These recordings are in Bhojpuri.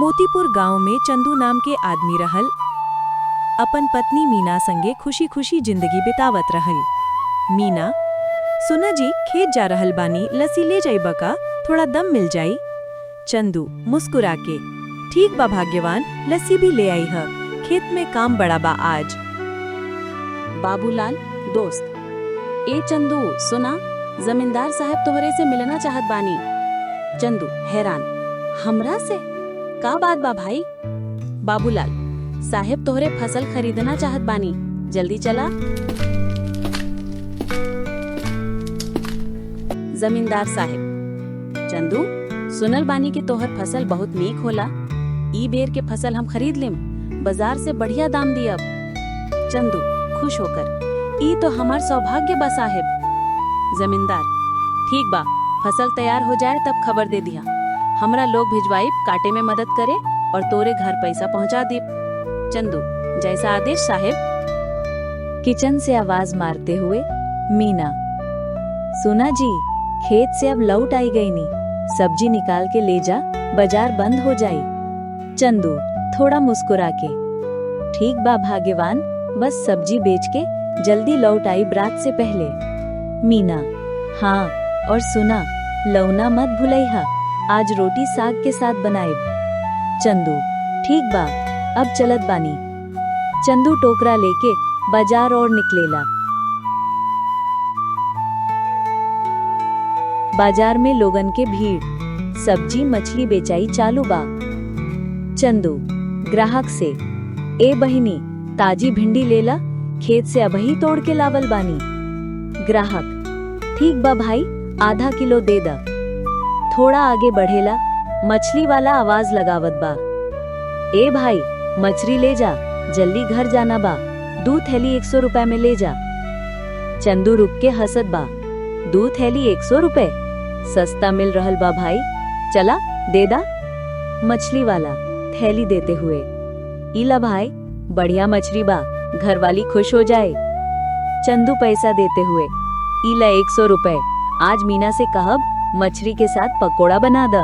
मोतीपुर गांव में चंदू नाम के आदमी रहल। अपन पत्नी मीना संगे खुशी खुशी जिंदगी बितावत रहल। मीना, सुना जी, खेत जा रहल बानी, लस्सी ले जाइबा का? थोड़ा दम मिल जाई। चंदू मुस्कुरा के, ठीक बा भाग्यवान, लस्सी भी ले आई है, खेत में काम बड़ा बा आज। बाबूलाल दोस्त, ए चंदू सुना, जमींदार साहब तोहरे से मिलना चाहत बानी। चंदू हैरान, हमरा से? का बात बा भाई? बाबूलाल, साहब तोहरे फसल खरीदना चाहत बानी, जल्दी चला। जमींदार साहब, चंदू सुनल बानी कि तोहर फसल बहुत नीक होला, ई बेर के फसल हम खरीद लेम, बाजार से बढ़िया दाम दियब। चंदू खुश होकर, ई तो हमार सौभाग्य बा साहब। जमींदार, ठीक बा, फसल तैयार हो जाए तब खबर दे दिया, हमरा लोग भिजवाइब काटे में मदद करे और तोरे घर पैसा पहुंचा दे। चंदू, जैसा आदेश साहब। किचन से आवाज मारते हुए मीना, सुना जी, खेत से अब लौट आई गई नी, सब्जी निकाल के ले जा, बाजार बंद हो जाई। चंदू थोड़ा मुस्कुरा के, ठीक बा भाग्यवान, बस सब्जी बेच के जल्दी लौट आई रात से पहले। मीना, हाँ, और सुना, लौना मत भुलैहा, आज रोटी साग के साथ बनाएब। चंदू, ठीक बा, अब चलत बानी। चंदू टोकरा लेके बाजार और निकलेला। बाजार में लोगन के भीड़, सब्जी मछली बेचाई चालू बा। चंदू ग्राहक से, ए बहिनी, ताजी भिंडी लेला, खेत से अबही तोड़ के लावल बानी। ग्राहक, ठीक बा भाई, आधा किलो दे दा। थोड़ा आगे बढ़ेला, मछली वाला आवाज लगावत बा, ए भाई, मछली ले जा, जल्दी घर जाना बा, 2 थैली 100 रुपए में ले जा। चंदू रुक के हंसत बा, 2 थैली 100 रुपए, सस्ता मिल रहल बा भाई, चला दे दा। मछली वाला थैली देते हुए, इला भाई, बढ़िया मछली बा, घरवाली खुश हो जाए। चंदू पैसा देते हुए, इला 100 रुपए, आज मीना से कहब मछली के साथ पकोड़ा बना द।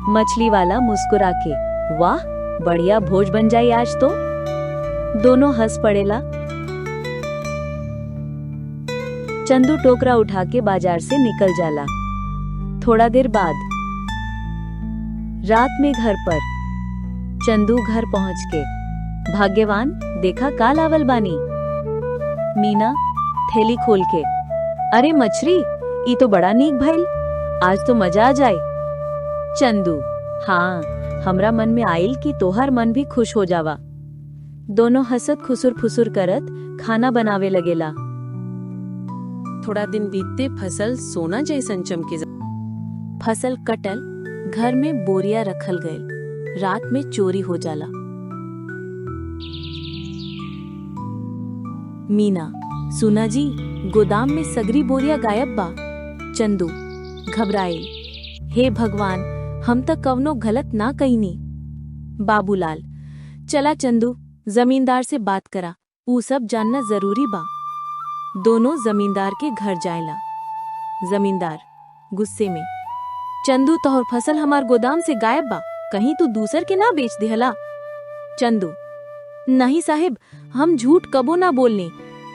मछली वाला मुस्कुरा के, वाह, बढ़िया भोज बन जाए आज तो। दोनों हंस पड़ेला। चंदू टोकरा उठा के बाजार से निकल जाला। थोड़ा देर बाद रात में घर पर, चंदू घर पहुंच के, भाग्यवान, देखा का लावल बानी। मीना थैली खोल के, अरे मछली, ई तो बड़ा नीक भइल, आज तो मजा आ जाए। चंदू, हाँ, हमरा मन में आइल कि तोहार मन भी खुश हो जावा। दोनों हंसत खुसुर फुसुर करत खाना बनावे लगेला। थोड़ा दिन बीतते फसल सोना जैसन चमके। फसल कटल, घर में बोरिया रखल गए, रात में चोरी हो जाला। मीना, सुना जी, गोदाम में सगरी बोरिया गायब बा। चंदू घबराए, हे भगवान, हम तक कवनो गलत ना कईनी। बाबूलाल, चला चंदू, जमींदार से बात करा, ऊ सब जानना जरूरी बा। दोनों जमींदार के घर जायला। जमींदार गुस्से में, चंदू, तोहर फसल हमार गोदाम से गायब बा, कहीं तू दूसर के ना बेच दिहला। चंदू, नहीं साहिब, हम झूठ कबो ना बोलने,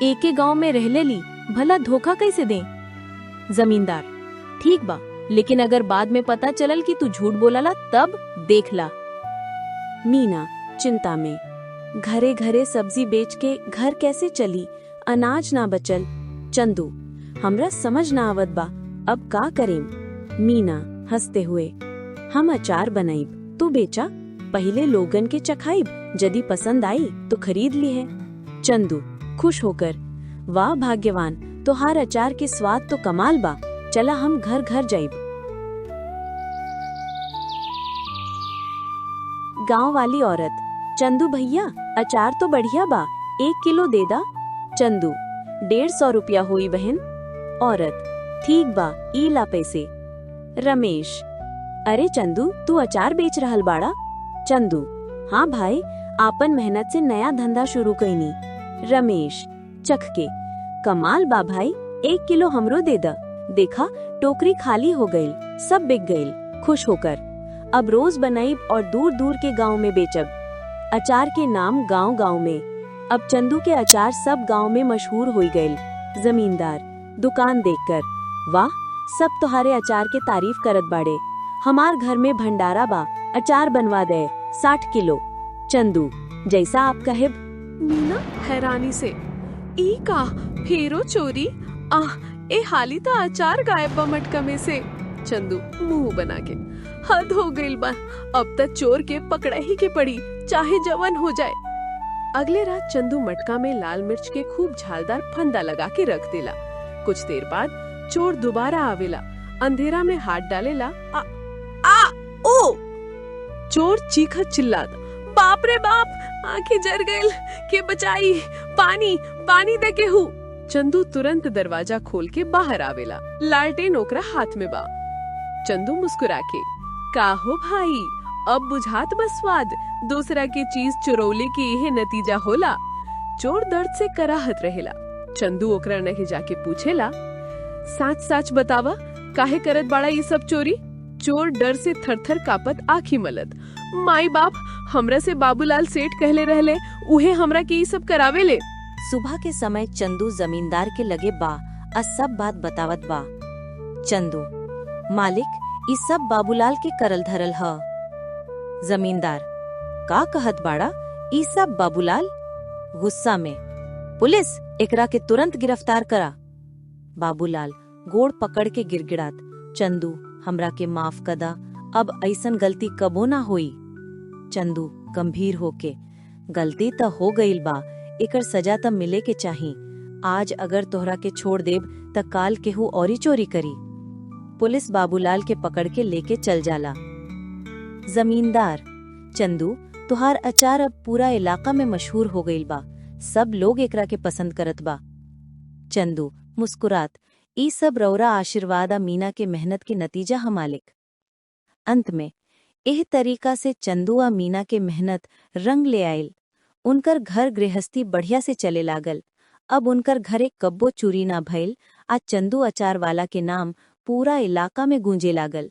एके गांव में रहले ली, भला धोखा कैसे दें। जमींदार, ठीक बा, लेकिन अगर बाद में पता चलल कि तू झूठ बोलला तब देख ला। मीना चिंता में, घरे घरे सब्जी बेच के घर कैसे चली, अनाज ना बचल। चंदू, हमरा समझ ना आवत बा, अब का करें। मीना हंसते हुए, हम अचार बनाइब, तू बेचा, पहले लोगन के चखाइब, यदि पसंद आई तो खरीद ली है। चंदू खुश होकर, वाह भाग्यवान, तोहार अचार के स्वाद तो कमाल बा, चला हम घर घर जाइब। गांव वाली औरत, चंदू भैया, अचार तो बढ़िया बा, 1 किलो दे दा। चंदू, 150 रुपया हुई बहन। औरत, ठीक बा, ई ला पैसे। रमेश, अरे चंदू, तू अचार बेच रहल बाड़ा? चंदू, हाँ भाई, आपन मेहनत से नया धंधा शुरू कईनी। रमेश चख के, कमाल बा भाई, 1 किलो हमरो दे दा, देखा टोकरी खाली हो गई, सब बिक गई। खुश होकर, अब रोज बनाइब और दूर दूर के गांव में बेचब। अचार के नाम गांव गांव में। अब चंदू के अचार सब गांव में मशहूर हो गए। जमींदार दुकान देखकर, वाह, सब तुम्हारे अचार के तारीफ करत बाड़े। हमार घर में भंडारा बा, अचार बनवा दे 60 किलो। चंदू, जैसा आप कहेब। मीना हैरानी से, ई का फेरो चोरी? आह, ए हाली तो अचार गायब बा मटका में से। चंदू मुंह बना के, हद हो गइल बा, अब तक चोर के पकड़ा ही के पड़ी, चाहे जवन हो जाए। अगले रात चंदू मटका में लाल मिर्च के खूब झालदार फंदा लगा के रख देला। कुछ देर बाद चोर दोबारा आवेला, अंधेरा में हाथ डालेला। आ, आ, ओ! चोर चीखत चिल्लात, बाप रे बाप, आंखें जर गइल, के बचाई, पानी पानी दे के हूँ। चंदू तुरंत दरवाजा खोल के बाहर आवेला, लालटेन ओकरा हाथ में बा। चंदू मुस्कुरा के, का हो भाई, अब बुझात बस स्वाद, दूसरा के चीज चुरौले के यह नतीजा होला। चोर दर्द से कराहत रहेला। चंदू ओकरा नहीं जाके पूछेला, साच साच बतावा, काहे करत बाड़ा ये सब चोरी? चोर डर से थरथर कापत आँखी मलत, माई बाप, हमरा से बाबूलाल सेठ कहले रहले, उहे हमरा के ये सब करावेले। सुबह के समय चंदू जमींदार के लगे बा आ सब बात बतावत बा। चंदू, मालिक, ई सब बाबूलाल के करल धरल ह। जमींदार, का कहत बाड़ा, ई सब बाबूलाल? गुस्सा में, पुलिस, एकरा के तुरंत गिरफ्तार करा। बाबूलाल गोड़ पकड़ के गिड़गिड़ात, चंदू, हमरा के माफ कदा, अब ऐसन गलती कबो ना होई। चंदू गंभीर होके, गलती त हो गईल बा, एकर सजा त मिले के चाही। आज अगर तोहरा के छोड़ देब त काल केहू औरी चोरी करी। पुलिस बाबूलाल के पकड़ के लेके चल जाला। जमींदार, चंदू, तुहार अचार अब पूरा इलाका में मशहूर हो गईल बा, सब लोग एकरा के पसंद करत बा। चंदू मुस्कुरात, ई सब रौरा आशीर्वाद आ मीना के मेहनत के नतीजा ह मालिक। अंत में एह तरीका से चंदू आ मीना के मेहनत रंग ले आयल। उनकर घर गृहस्थी बढ़िया से चले लागल। अब उनकर घरे कब्बो चोरी ना भइल। आ चंदू अचार वाला के नाम पूरा इलाका में गूंजे लागल।